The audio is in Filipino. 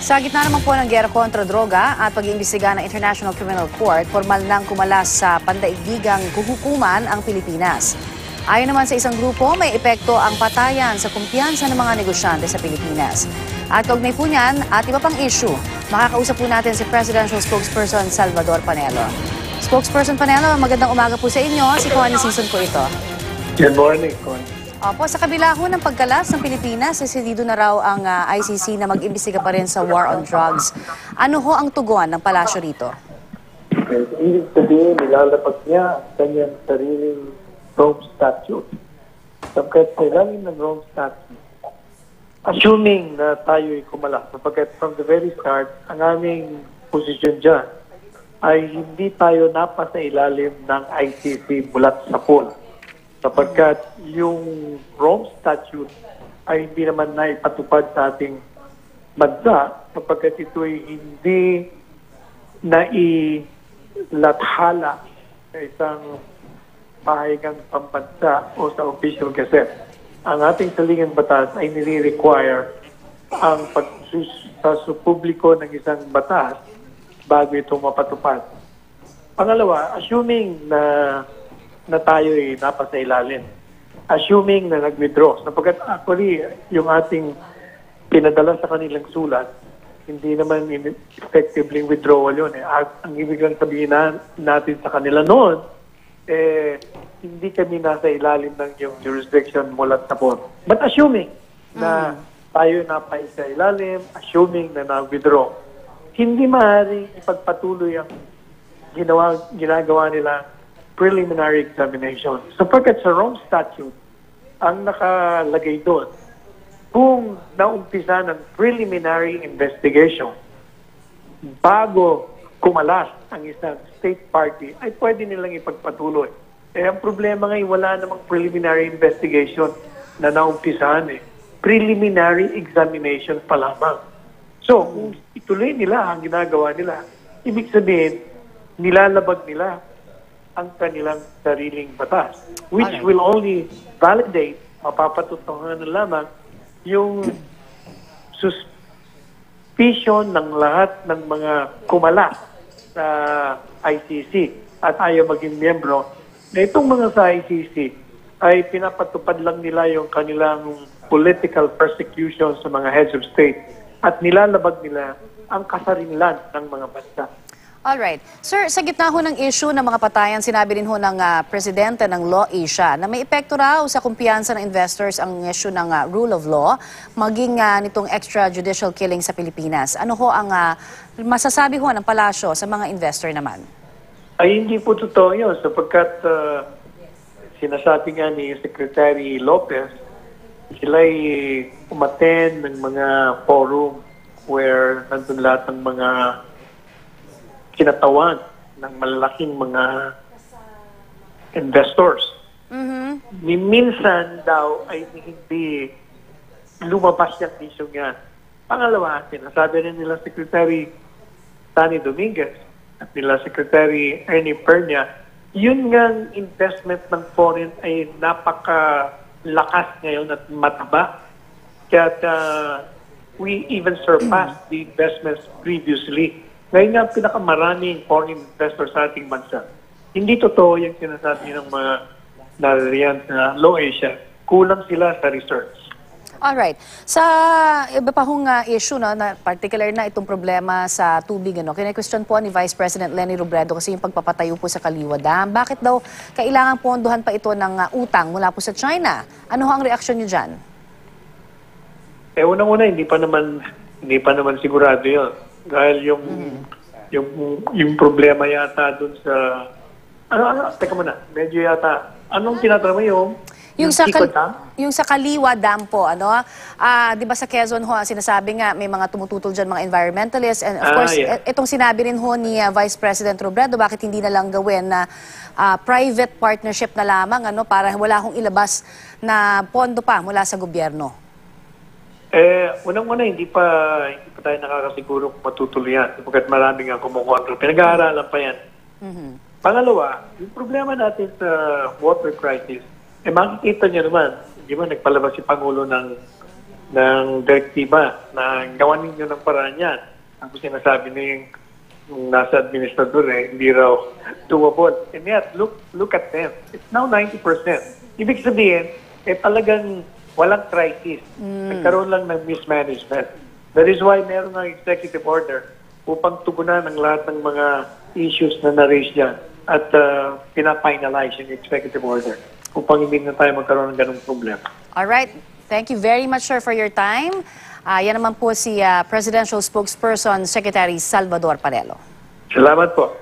Sa gitna naman po ng giyera kontra droga at pag-iimbestiga ng International Criminal Court, formal nang kumalas sa pandaigdigang hukuman ang Pilipinas. Ayon naman sa isang grupo, may epekto ang patayan sa kumpiyansa ng mga negosyante sa Pilipinas. At kaugnay po niyan at iba pang issue, makakausap po natin si Presidential Spokesperson Salvador Panelo. Spokesperson Panelo, magandang umaga po sa inyo. Si Connie Season po ito. Good morning, Connie. Opo, sa kabila ho ng pagkalas ng Pilipinas, desidido na raw ang ICC na mag-imbestiga pa rin sa war on drugs. Ano ho ang tugon ng palasyo rito? Okay. Ibig sabihin, nilalabag niya ang kanyang sariling Rome Statute. Sapagkat kailangan ng Rome Statute, assuming na tayo'y kumalas, sapagkat from the very start, ang aming posisyon dyan ay hindi tayo napasa ilalim ng ICC bulat sa pool. Sapagkat yung Rome Statute ay hindi naman naipatupad sa ating bansa sapagkat ito ay hindi nailathala sa isang pahayagang pambansa o sa official gazette. Ang ating saligang batas ay nire-require ang pagsupubliko ng isang batas bago ito mapatupad. Pangalawa, assuming na tayo ay napasa ilalim. Assuming na nag-withdraw. Sapagkat actually, yung ating pinadala sa kanilang sulat, hindi naman effectively withdrawal yun. Ang ibig lang sabihin natin sa kanila noon, hindi kami nasa ilalim ng yung jurisdiction mula sa board. But assuming na tayo napaisa ilalim, assuming na na-withdraw, hindi maaaring ipagpatuloy ang ginagawa nila preliminary examination. Sapagkat sa Rome Statute, ang nakalagay doon, kung naumpisa ng preliminary investigation bago kumalas ang isang state party, ay pwede nilang ipagpatuloy. Ang problema ngayon, wala namang preliminary investigation na naumpisahan Preliminary examination pa lamang. So, kung ituloy nila ang ginagawa nila, ibig sabihin, nilalabag nila ang kanilang sariling batas, which will only validate, mapapatutunan lamang, yung suspicion ng lahat ng mga kumalas sa ICC at ayaw maging miyembro, na itong mga sa ICC ay pinapatupad lang nila yung kanilang political persecution sa mga heads of state at nilalabag nila ang kasarinlan ng mga bansa. Alright. Sir, sa gitna ho ng issue ng mga patayan, sinabi rin ho ng presidente ng Law Asia na may epekto raw sa kumpiyansa ng investors ang issue ng rule of law, maging nitong extrajudicial killing sa Pilipinas. Ano ho ang masasabi ho ng palasyo sa mga investor naman? Ay, hindi po totoo yun sapagkat sinasabi nga ni Secretary Lopez, sila'y umattend ng mga forum where nandun lahat ng mga kinatawan ng malalaking mga investors. Minsan daw ay hindi lumabas yung issue yan. Pangalawa, sinasabi rin nila Secretary Tani Dominguez at nila Secretary Ernie Pernia, yun ngang investment ng foreign ay napakalakas ngayon at mataba. Kaya we even surpassed the investments previously. Ngayon nga pinakamaraming foreign investors sa ating bansa. Hindi totoo yung sinasabi ng mga nariyan sa Law Asia. Kulang sila sa research. Alright. Sa iba pa hong issue, na particular na itong problema sa tubig, kine-question po ni Vice President Leni Robredo kasi yung pagpapatayo po sa Kaliwa Dam. Bakit daw kailangan pondohan pa ito ng utang mula po sa China? Ano ho ang reaksyon niyo dyan? Unang-una, hindi pa naman sigurado yun. Dahil yung problema yata dun sa teka muna, medyo yata anong tinatanong mo yung sa Kaliwa Dam po, di ba sa Quezon ho, sinasabi nga may mga tumututol dyan mga environmentalists and of course itong sinabi rin ho ni Vice President Robredo, bakit hindi na lang gawin na private partnership na lamang para wala hong ilabas na pondo pa mula sa gobyerno? Unang-una, hindi pa tayo nakakasiguro kung matutuloy yan. Sapagkat maraming ang kumukontrol. Pinag-aaralan pa yan. Pangalawa, yung problema natin sa water crisis, makikita niyo naman, di ba, nagpalabas si Pangulo ng ng direktiba na gawan ninyo ng paraan yan. Ang sinasabi yung nasa administrador hindi raw doable. And yet, look at them. It's now 90%. Ibig sabihin, talagang walang crisis. Nagkaroon lang ng mismanagement. That is why meron ng executive order upang tugunan ang lahat ng mga issues na na-raise dyan at pina-finalize yung executive order upang hindi na tayo magkaroon ng ganung problema. Alright. Thank you very much, sir, for your time. Yan naman po si Presidential Spokesperson, Secretary Salvador Panelo. Salamat po.